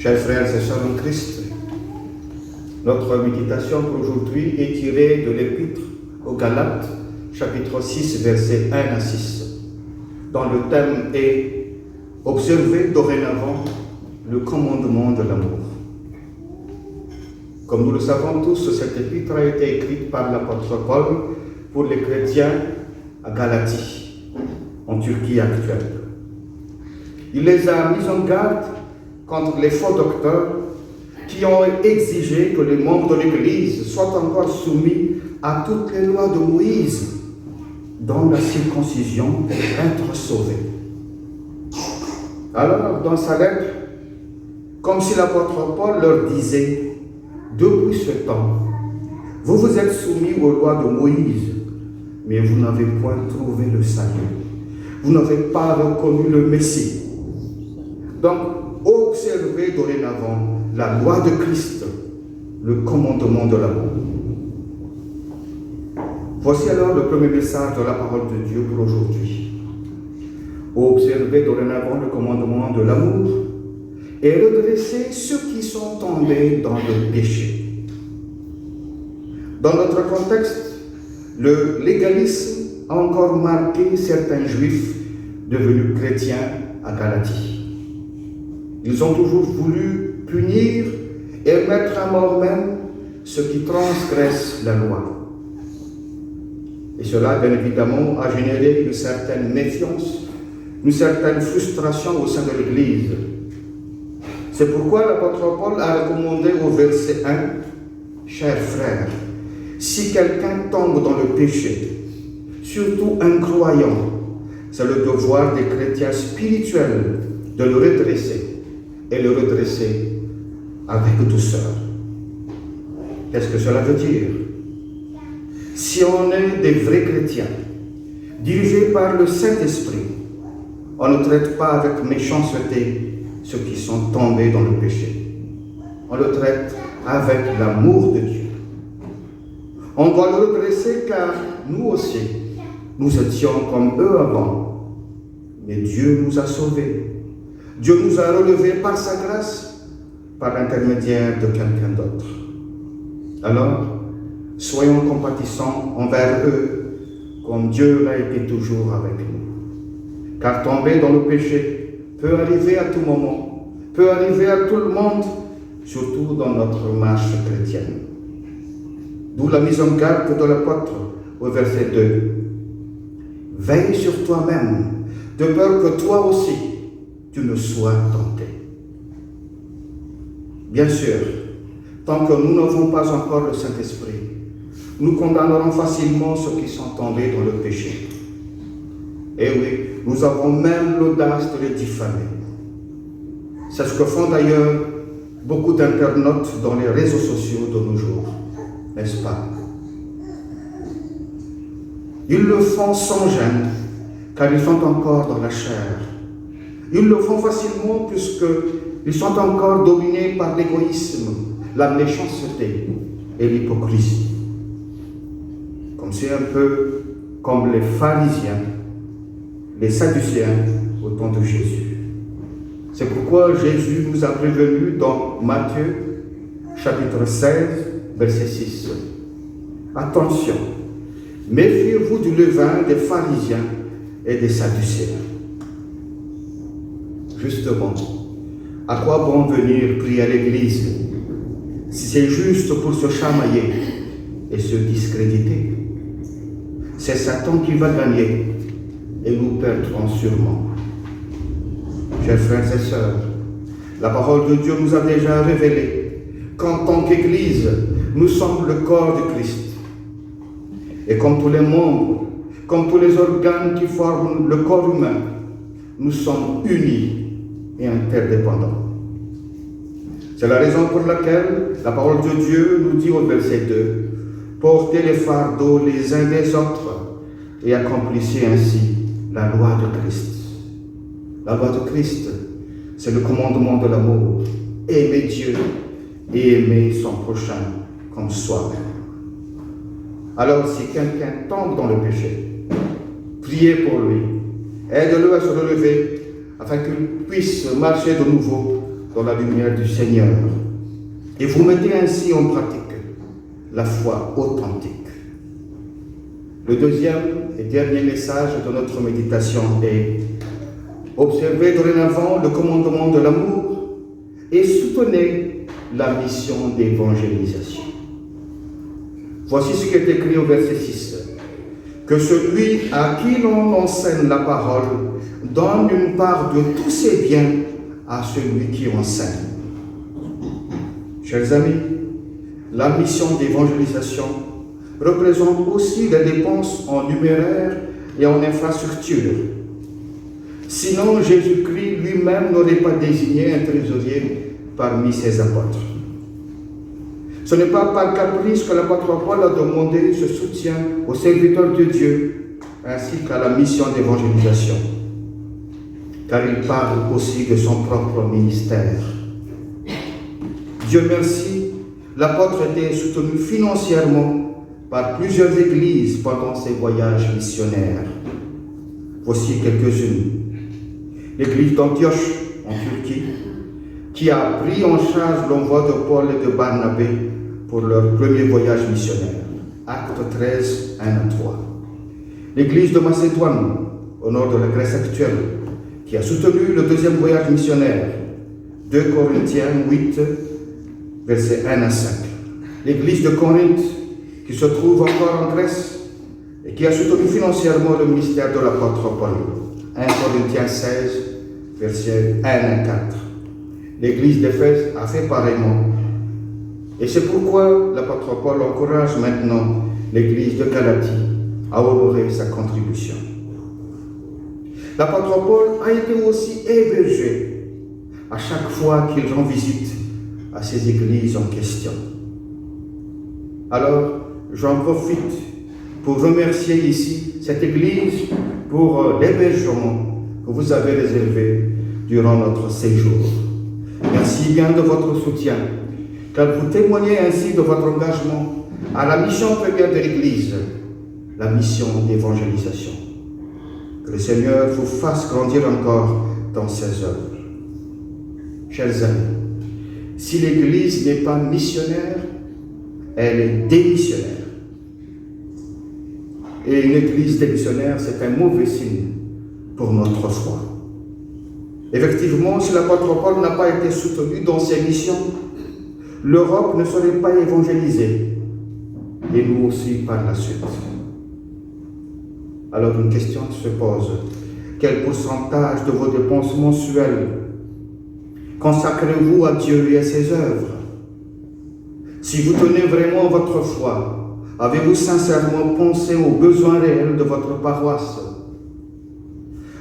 Chers frères et sœurs en Christ, notre méditation pour aujourd'hui est tirée de l'Épître aux Galates, chapitre 6, versets 1 à 6, dont le thème est « Observez dorénavant le commandement de l'amour ». Comme nous le savons tous, cette épître a été écrite par l'apôtre Paul pour les chrétiens à Galatie, en Turquie actuelle. Il les a mis en garde contre les faux docteurs qui ont exigé que les membres de l'Église soient encore soumis à toutes les lois de Moïse, dont la circoncision pour être sauvés. Alors, dans sa lettre, comme si l'apôtre Paul leur disait, depuis ce temps, vous vous êtes soumis aux lois de Moïse, mais vous n'avez point trouvé le salut. Vous n'avez pas reconnu le Messie. Donc, observez dorénavant la loi de Christ, le commandement de l'amour. Voici alors le premier message de la parole de Dieu pour aujourd'hui. Observez dorénavant le commandement de l'amour et redressez ceux qui sont tombés dans le péché. Dans notre contexte, le légalisme a encore marqué certains juifs devenus chrétiens à Galatie. Ils ont toujours voulu punir et mettre à mort même ceux qui transgressent la loi. Et cela, bien évidemment, a généré une certaine méfiance, une certaine frustration au sein de l'Église. C'est pourquoi l'apôtre Paul a recommandé au verset 1, « Chers frères, si quelqu'un tombe dans le péché, surtout un croyant, c'est le devoir des chrétiens spirituels de le redresser et le redresser avec douceur. » Qu'est-ce que cela veut dire? Si on est des vrais chrétiens, dirigés par le Saint-Esprit, on ne traite pas avec méchanceté ceux qui sont tombés dans le péché. On le traite avec l'amour de Dieu. On doit le redresser car nous aussi, nous étions comme eux avant. Mais Dieu nous a sauvés. Dieu nous a relevés par sa grâce, par l'intermédiaire de quelqu'un d'autre. Alors, soyons compatissants envers eux, comme Dieu l'a été toujours avec nous. Car tomber dans le péché peut arriver à tout moment, peut arriver à tout le monde, surtout dans notre marche chrétienne. D'où la mise en garde de l'apôtre au verset 2. « Veille sur toi-même, de peur que toi aussi, tu ne sois tenté. » Bien sûr, tant que nous n'avons pas encore le Saint-Esprit, nous condamnerons facilement ceux qui sont tombés dans le péché. Et oui, nous avons même l'audace de les diffamer. C'est ce que font d'ailleurs beaucoup d'internautes dans les réseaux sociaux de nos jours, n'est-ce pas? Ils le font sans gêne, car ils sont encore dans la chair. Ils le font facilement puisqu'ils sont encore dominés par l'égoïsme, la méchanceté et l'hypocrisie. Comme c'est un peu comme les pharisiens, les sadducéens au temps de Jésus. C'est pourquoi Jésus nous a prévenus dans Matthieu, chapitre 16, verset 6. Attention, méfiez-vous du levain des pharisiens et des sadducéens. Justement, à quoi bon venir prier à l'église si c'est juste pour se chamailler et se discréditer? C'est Satan qui va gagner et nous perdrons sûrement. Chers frères et sœurs, la parole de Dieu nous a déjà révélé qu'en tant qu'Église, nous sommes le corps de Christ. Et comme tous les membres, comme tous les organes qui forment le corps humain, nous sommes unis et interdépendants. C'est la raison pour laquelle la parole de Dieu nous dit au verset 2, « Portez les fardeaux les uns des autres et accomplissez ainsi la loi de Christ. » La loi de Christ, c'est le commandement de l'amour. Aimer Dieu et aimer son prochain comme soi-même. Alors, si quelqu'un tombe dans le péché, priez pour lui, aide-le à se relever afin qu'il puisse marcher de nouveau dans la lumière du Seigneur et vous mettez ainsi en pratique la foi authentique. Le deuxième et dernier message de notre méditation est: observez dorénavant le commandement de l'amour et soutenez la mission d'évangélisation. Voici ce qui est écrit au verset 6. Que celui à qui l'on enseigne la parole donne une part de tous ses biens à celui qui enseigne. Chers amis, la mission d'évangélisation représente aussi des dépenses en numéraire et en infrastructure. Sinon, Jésus-Christ lui-même n'aurait pas désigné un trésorier parmi ses apôtres. Ce n'est pas par caprice que l'apôtre Paul a demandé ce soutien aux serviteurs de Dieu ainsi qu'à la mission d'évangélisation, car il parle aussi de son propre ministère. Dieu merci, l'apôtre était soutenu financièrement par plusieurs églises pendant ses voyages missionnaires. Voici quelques-unes. L'église d'Antioche, en Turquie, qui a pris en charge l'envoi de Paul et de Barnabé pour leur premier voyage missionnaire. Actes 13, 1 à 3. L'église de Macédoine, au nord de la Grèce actuelle, qui a soutenu le deuxième voyage missionnaire. 2 Corinthiens 8, versets 1 à 5. L'église de Corinthe, qui se trouve encore en Grèce et qui a soutenu financièrement le ministère de l'apôtre Paul. 1 Corinthiens 16, versets 1 à 4. L'église d'Éphèse a fait pareillement. Et c'est pourquoi l'apôtre Paul encourage maintenant l'église de Galatie à honorer sa contribution. L'apôtre Paul a été aussi hébergé à chaque fois qu'il rend visite à ces églises en question. Alors, j'en profite pour remercier ici cette église pour l'hébergement que vous avez réservé durant notre séjour. Merci bien de votre soutien, car vous témoignez ainsi de votre engagement à la mission première de l'Église, la mission d'évangélisation. Que le Seigneur vous fasse grandir encore dans ses œuvres. Chers amis, si l'Église n'est pas missionnaire, elle est démissionnaire. Et une Église démissionnaire, c'est un mauvais signe pour notre foi. Effectivement, si l'apôtre Paul n'a pas été soutenu dans ses missions, l'Europe ne serait pas évangélisée, et nous aussi par la suite. Alors une question se pose: quel pourcentage de vos dépenses mensuelles consacrez-vous à Dieu et à ses œuvres? Si vous tenez vraiment votre foi, avez-vous sincèrement pensé aux besoins réels de votre paroisse?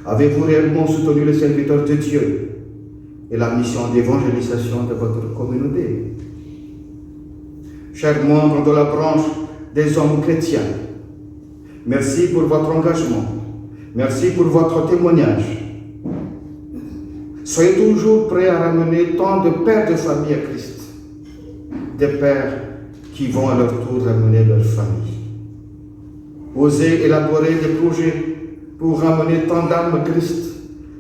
Avez-vous réellement soutenu les serviteurs de Dieu et la mission d'évangélisation de votre communauté? Chers membres de la branche des hommes chrétiens, merci pour votre engagement. Merci pour votre témoignage. Soyez toujours prêts à ramener tant de pères de famille à Christ, des pères qui vont à leur tour ramener leur famille. Osez élaborer des projets pour ramener tant d'âmes à Christ,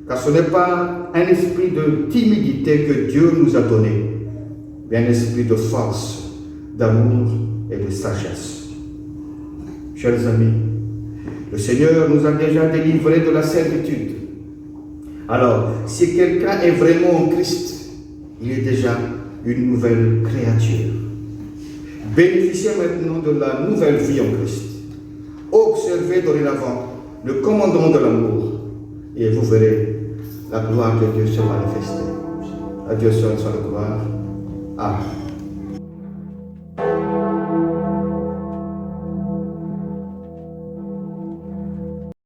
car ce n'est pas un esprit de timidité que Dieu nous a donné, mais un esprit de force, d'amour et de sagesse. Chers amis, le Seigneur nous a déjà délivrés de la servitude. Alors, si quelqu'un est vraiment en Christ, il est déjà une nouvelle créature. Bénéficiez maintenant de la nouvelle vie en Christ. Observez dorénavant le commandement de l'amour et vous verrez la gloire de Dieu se manifester. À Dieu seul soit la gloire. Amen.